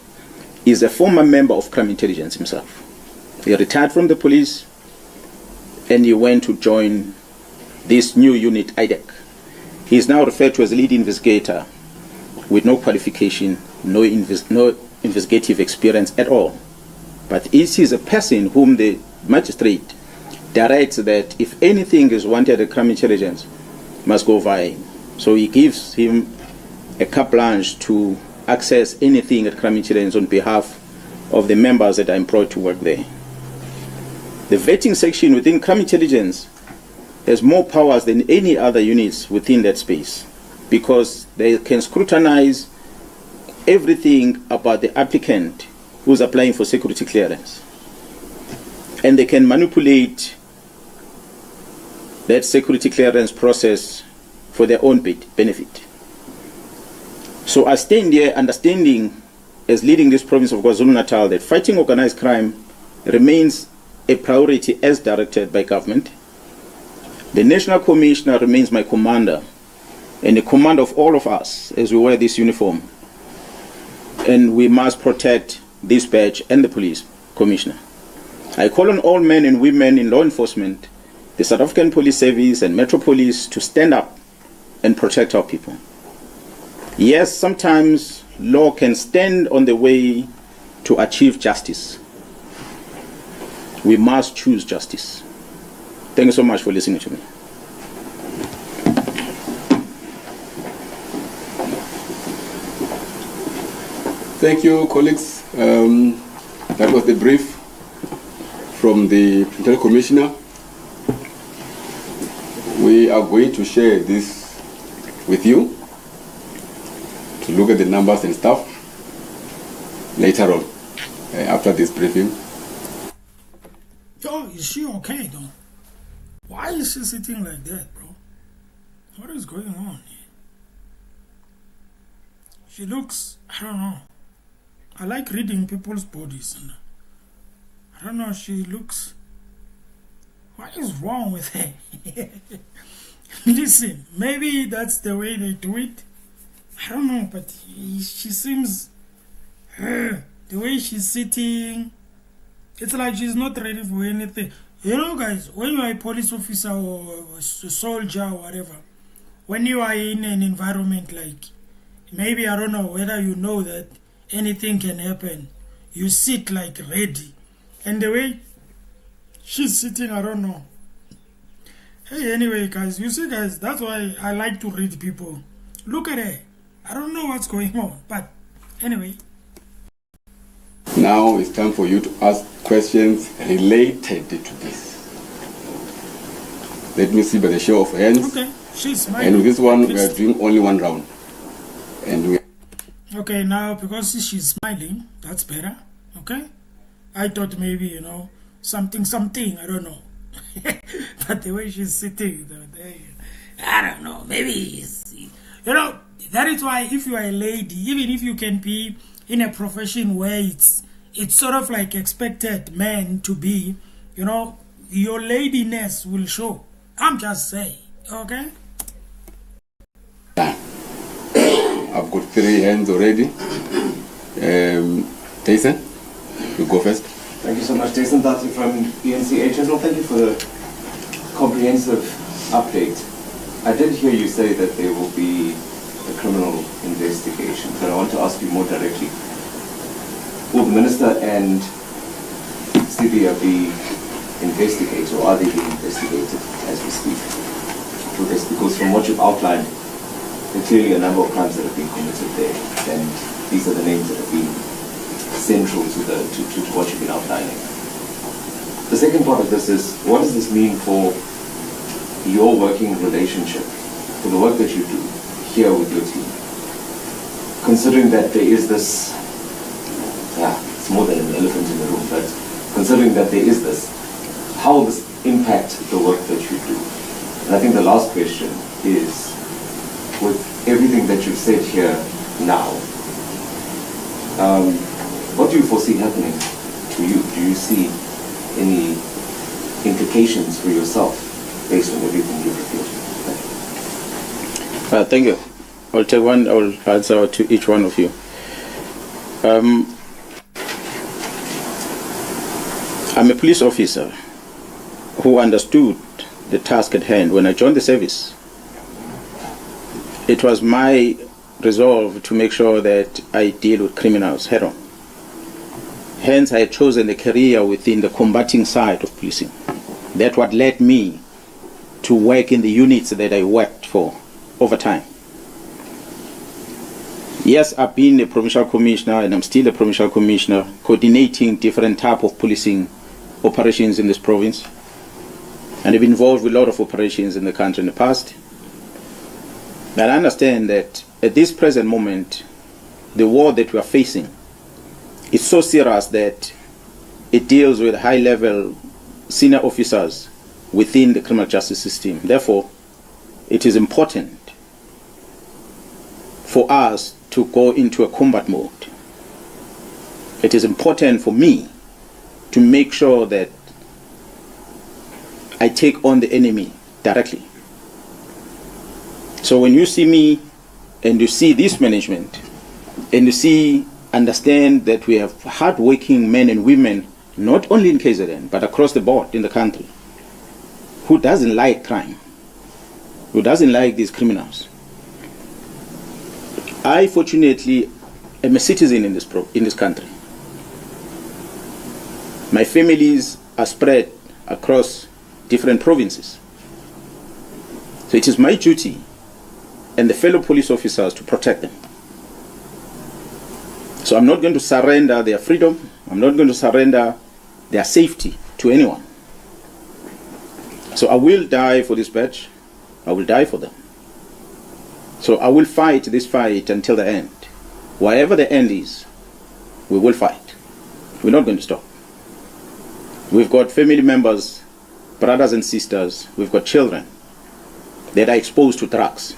is a former member of crime intelligence himself. He retired from the police and he went to join this new unit, IDEC. He is now referred to as a lead investigator with no qualification, no investigative experience at all. But it is a person whom the magistrate directs that if anything is wanted at crime intelligence, must go via him. So he gives him a carte blanche to access anything at crime intelligence on behalf of the members that are employed to work there. The vetting section within crime intelligence has more powers than any other units within that space, because they can scrutinize everything about the applicant who's applying for security clearance. And they can manipulate that security clearance process for their own benefit. So I stand here understanding, as leading this province of KwaZulu-Natal, that fighting organized crime remains a priority as directed by government. The National Commissioner remains my commander and the commander of all of us as we wear this uniform. And we must protect this badge and the police commissioner. I call on all men and women in law enforcement, the South African Police Service and Metro Police to stand up and protect our people. Yes, sometimes law can stand on the way to achieve justice. We must choose justice. Thank you so much for listening to me. Thank you, colleagues. That was the brief from the Internal Commissioner. We are going to share this with you to look at the numbers and stuff later on, after this briefing. Yo, is she okay though? Why is she sitting like that, bro? What is going on here? She looks, I don't know. I like reading people's bodies. And I don't know, she looks... What is wrong with her? Listen, maybe that's the way they do it. I don't know, but she seems... the way she's sitting... It's like she's not ready for anything. You know, guys, when you are a police officer or a soldier or whatever, when you are in an environment like... Maybe, I don't know, whether you know that anything can happen. You sit like ready. And the way she's sitting, I don't know. Hey, anyway, guys, you see, guys, that's why I like to read people. Look at her. I don't know what's going on, but anyway. Now it's time for you to ask questions related to this. Let me see by the show of hands. Okay, she's smiling. And with this one, we are doing only one round. And we... Okay, now because she's smiling, that's better. Okay? I thought maybe, you know, something, I don't know. But the way she's sitting, I don't know, maybe, you know, that is why if you are a lady, even if you can be in a profession where it's sort of like expected men to be, you know, your ladiness will show. I'm just saying, okay? I've got 3 hands already. Jason, you go first. Thank you so much, Jason Dati from ENCH. Well, thank you for the comprehensive update. I did hear you say that there will be a criminal investigation, but I want to ask you more directly. will the Minister and CBR be investigated, or are they being investigated as we speak? For this, because from what you've outlined, there are clearly a number of crimes that have been committed there, and these are the names that have been central to what you've been outlining. The second part of this is, what does this mean for your working relationship, for the work that you do here with your team? Considering that there is this, it's more than an elephant in the room, but considering that there is this, how will this impact the work that you do? And I think the last question is, with everything that you've said here now, what do you foresee happening to you? Do you see any implications for yourself based on everything you've revealed? Thank you. I'll take one, I'll answer to each one of you. I'm a police officer who understood the task at hand. When I joined the service, it was my resolve to make sure that I deal with criminals head on. Hence, I had chosen a career within the combating side of policing. That's what led me to work in the units that I worked for over time. Yes, I've been a provincial commissioner, and I'm still a provincial commissioner, coordinating different type of policing operations in this province. And I've been involved with a lot of operations in the country in the past. But I understand that at this present moment, the war that we are facing is so serious that it deals with high-level senior officers within the criminal justice system. Therefore, it is important for us to go into a combat mode. It is important for me to make sure that I take on the enemy directly. So when you see me and you see this management and you understand that we have hard-working men and women, not only in KZN, but across the board in the country, who doesn't like crime, who doesn't like these criminals. I, fortunately, am a citizen in this country. My families are spread across different provinces. So it is my duty and the fellow police officers to protect them. So I'm not going to surrender their freedom. I'm not going to surrender their safety to anyone. So I will die for this badge. I will die for them. So I will fight this fight until the end. Wherever the end is, we will fight. We're not going to stop. We've got family members, brothers and sisters, we've got children that are exposed to drugs.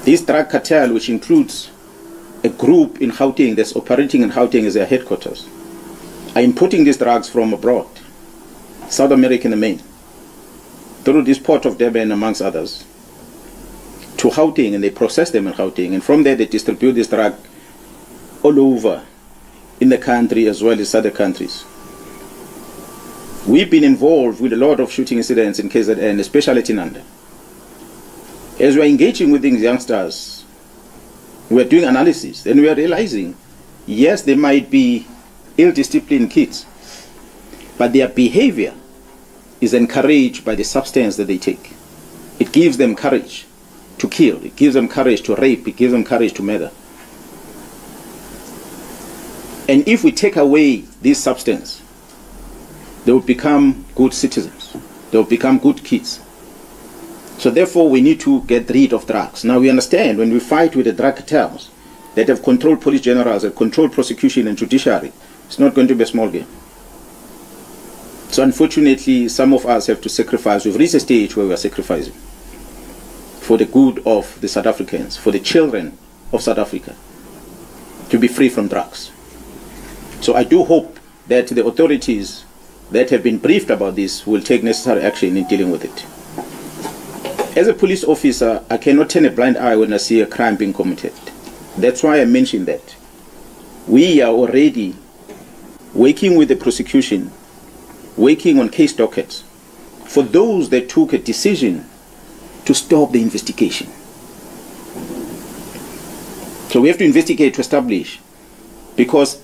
This drug cartel, which includes a group in Gauteng that's operating in Gauteng as their headquarters, are importing these drugs from abroad, South America in the main, through this port of Durban amongst others, to Gauteng, and they process them in Gauteng, and from there they distribute this drug all over in the country as well as other countries. We've been involved with a lot of shooting incidents in KZN, especially at Nhlanhla. As we're engaging with these youngsters, we're doing analysis, and we're realizing, yes, they might be ill-disciplined kids, but their behavior is encouraged by the substance that they take. It gives them courage to kill, it gives them courage to rape, it gives them courage to murder. And if we take away this substance, they will become good citizens. They will become good kids. So therefore, we need to get rid of drugs. Now we understand when we fight with the drug cartels that have controlled police generals, that control prosecution and judiciary, it's not going to be a small game. So unfortunately, some of us have to sacrifice. We've reached a stage where we are sacrificing for the good of the South Africans, for the children of South Africa, to be free from drugs. So I do hope that the authorities that have been briefed about this will take necessary action in dealing with it. As a police officer, I cannot turn a blind eye when I see a crime being committed. That's why I mentioned that. We are already working with the prosecution, working on case dockets for those that took a decision to stop the investigation. So we have to investigate to establish because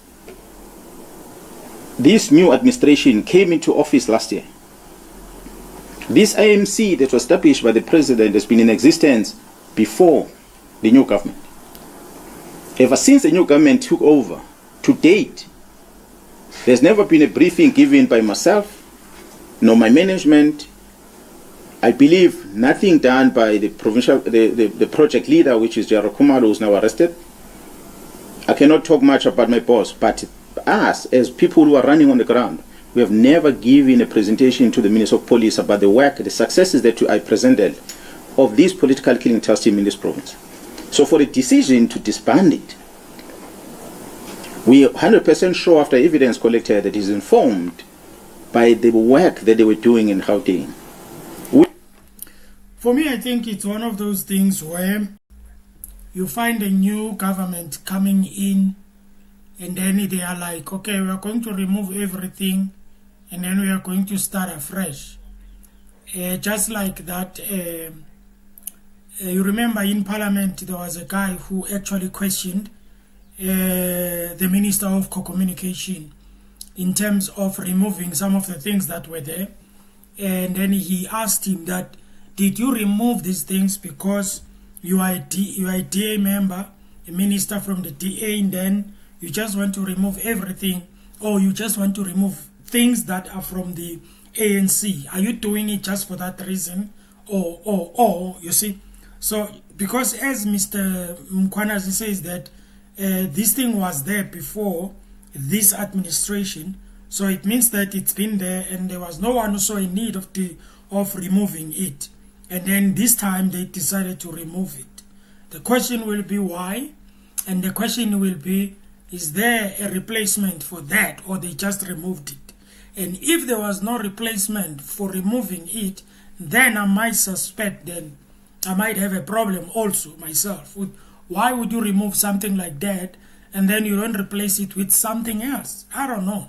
this new administration came into office last year. This IMC that was established by the president has been in existence before the new government. Ever since the new government took over, to date, there's never been a briefing given by myself, nor my management. I believe nothing done by the provincial, the project leader, which is Jaro Khumalo, who's now arrested. I cannot talk much about my boss, but us, as people who are running on the ground, we have never given a presentation to the Minister of Police about the work, the successes that I presented of this political killing task team in this province. So for the decision to disband it, we are 100% sure after evidence collected that is informed by the work that they were doing in Gauteng. For me, I think it's one of those things where you find a new government coming in and then they are like, okay, we are going to remove everything and then we are going to start afresh. Just like that, you remember in Parliament there was a guy who actually questioned the Minister of Communication in terms of removing some of the things that were there. And then he asked him that, did you remove these things because you are a DA member, a minister from the DA, and then you just want to remove everything, or you just want to remove things that are from the ANC? Are you doing it just for that reason? Or you see? So, because as Mr. Mkhwanazi says that this thing was there before this administration, so it means that it's been there and there was no one who saw a need of removing it. And then this time they decided to remove it. The question will be why, and the question will be, is there a replacement for that, or they just removed it? And if there was no replacement for removing it, then I might suspect, then I might have a problem also myself. Why would you remove something like that and then you don't replace it with something else? I don't know.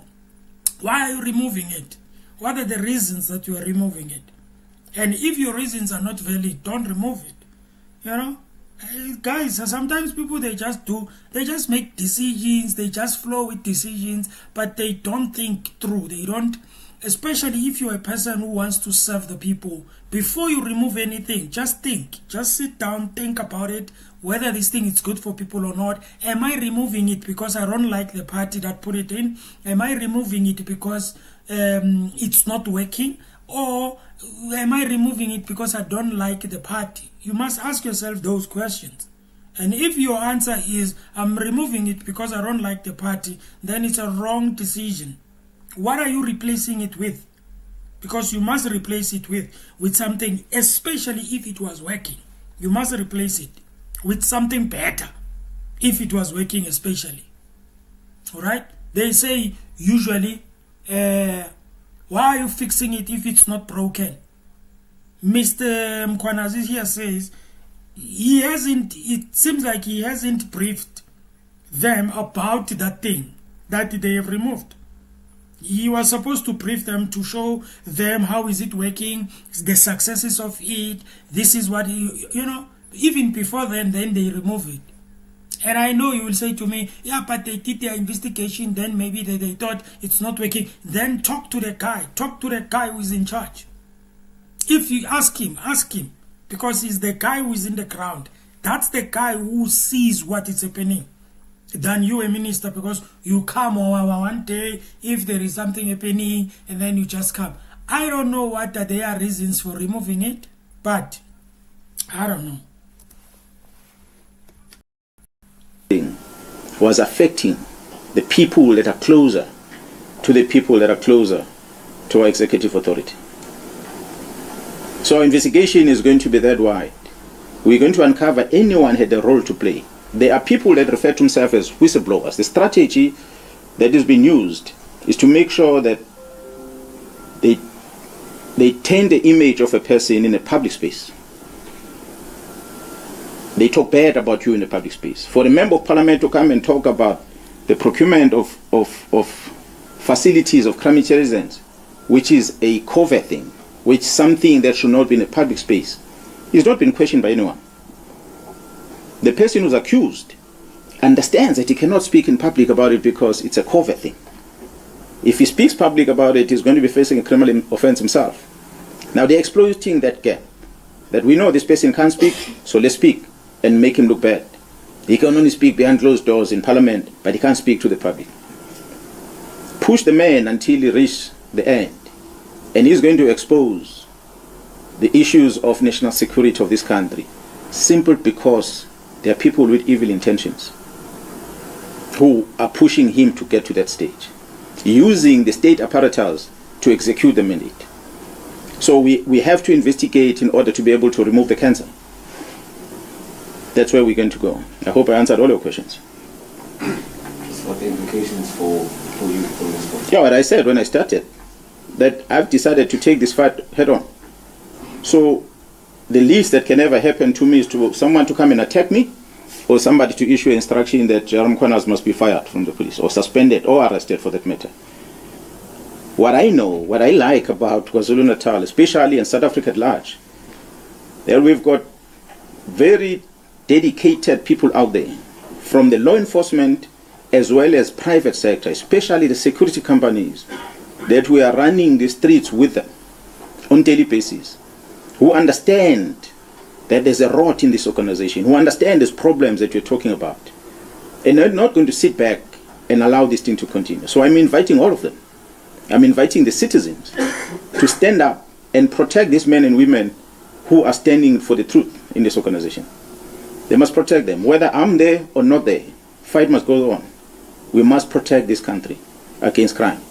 Why are you removing it? What are the reasons that you are removing it? And if your reasons are not valid, don't remove it. You know, guys, sometimes people, they just make decisions, they just flow with decisions, but they don't think through. They don't, especially if you're a person who wants to serve the people. Before you remove anything, just think, just sit down, think about it, whether this thing is good for people or not. Am I removing it because I don't like the party that put it in? Am I removing it because it's not working? Or am I removing it because I don't like the party? You must ask yourself those questions. And if your answer is, I'm removing it because I don't like the party, then it's a wrong decision. What are you replacing it with? Because you must replace it with something, especially if it was working. You must replace it with something better if it was working, especially. All right? They say usually, why are you fixing it if it's not broken? Mr. Mkhwanazi here says it seems like he hasn't briefed them about that thing that they have removed. He was supposed to brief them to show them how is it working, the successes of it. This is what, you know, even before then they remove it. And I know you will say to me, yeah, but they did their investigation, then maybe they thought it's not working. Then talk to the guy who is in charge. If you ask him, because he's the guy who is in the ground. That's the guy who sees what is happening. Than you, a minister, because you come one day if there is something happening and then you just come. I don't know what are their reasons for removing it, but I don't know. Was affecting the people that are closer to the people that are closer to our executive authority. So our investigation is going to be that wide. We're going to uncover anyone had a role to play. There are people that refer to themselves as whistleblowers. The strategy that is being used is to make sure that they taint the image of a person in a public space. They talk bad about you in the public space. For a member of parliament to come and talk about the procurement of facilities of crime intelligence, which is a covert thing, which is something that should not be in a public space, is not being questioned by anyone. The person who's accused understands that he cannot speak in public about it because it's a covert thing. If he speaks public about it, he's going to be facing a criminal offense himself. Now they're exploiting that gap, that we know this person can't speak, so let's speak and make him look bad. He can only speak behind closed doors in parliament, but he can't speak to the public. Push the man until he reaches the end, and he's going to expose the issues of national security of this country, simply because there are people with evil intentions who are pushing him to get to that stage, using the state apparatus to execute the mandate. So we have to investigate in order to be able to remove the cancer. That's where we're going to go. I hope I answered all your questions. What are the implications for you from this point? Yeah, what I said when I started, that I've decided to take this fight head on. So the least that can ever happen to me is to someone to come and attack me, or somebody to issue an instruction that Mkhwanazi must be fired from the police, or suspended, or arrested for that matter. What I know, what I like about KwaZulu-Natal, especially in South Africa at large, that we've got very dedicated people out there, from the law enforcement as well as private sector, especially the security companies, that we are running the streets with them on daily basis, who understand that there's a rot in this organization, who understand these problems that you're talking about, and they're not going to sit back and allow this thing to continue. So I'm inviting all of them. I'm inviting the citizens to stand up and protect these men and women who are standing for the truth in this organization. They must protect them. Whether I'm there or not there, fight must go on. We must protect this country against crime.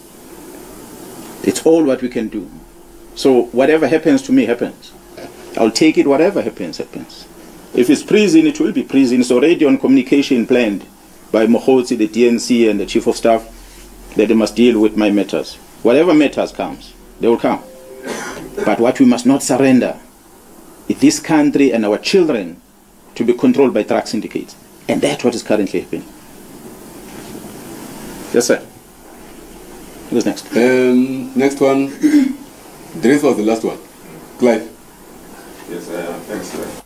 It's all what we can do. So whatever happens to me, happens. I'll take it, whatever happens, happens. If it's prison, it will be prison. It's already on communication planned by Mkhwanazi, the DNC, and the Chief of Staff, that they must deal with my matters. Whatever matters comes, they will come. But what we must not surrender is this country and our children to be controlled by drug syndicates. And that's what is currently happening. Yes, sir. Who's next? Next one. This was the last one. Clive. Yes, thanks, sir.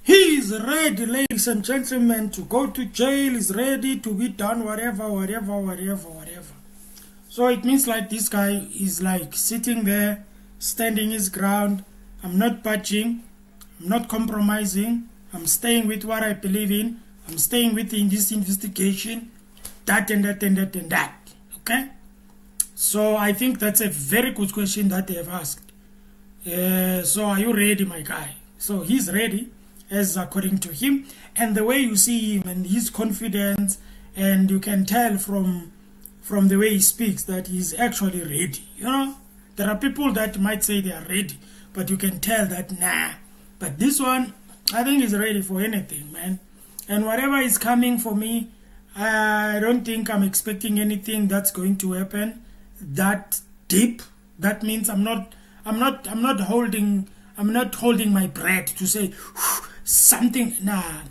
He is ready, ladies and gentlemen, to go to jail. He's ready to be done, whatever. So it means like this guy is like sitting there, standing his ground. I'm not budging. I'm not compromising. I'm staying with what I believe in. I'm staying within this investigation. That and that and that and that. Okay? So I think that's a very good question that they have asked. So are you ready, my guy? So he's ready, as according to him. And the way you see him and his confidence, and you can tell from the way he speaks that he's actually ready. You know, there are people that might say they are ready, but you can tell that nah. But this one, I think he's ready for anything, man. And whatever is coming for me, I don't think I'm expecting anything that's going to happen that deep. That means I'm not holding my breath to say something. Nah,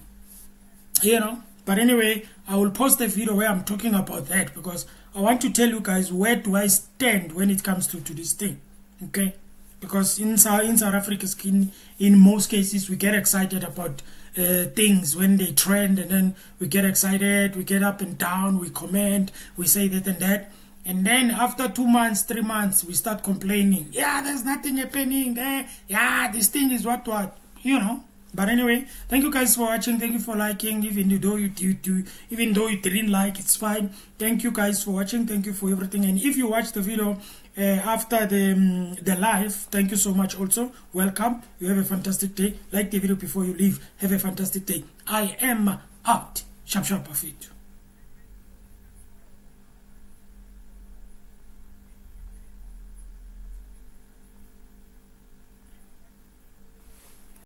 you know. But anyway, I will post a video where I'm talking about that, because I want to tell you guys where do I stand when it comes to this thing. Okay, because in South Africa, in most cases, we get excited about things when they trend, and then we get excited, we get up and down, we comment, we say that and that. And then after 2 months, 3 months, we start complaining. Yeah, there's nothing happening. Yeah, this thing is what, you know. But anyway, thank you guys for watching. Thank you for liking. Even though you didn't like, it's fine. Thank you guys for watching. Thank you for everything. And if you watched the video after the live, thank you so much also. Welcome. You have a fantastic day. Like the video before you leave. Have a fantastic day. I am out. Sharp, sharp, of it.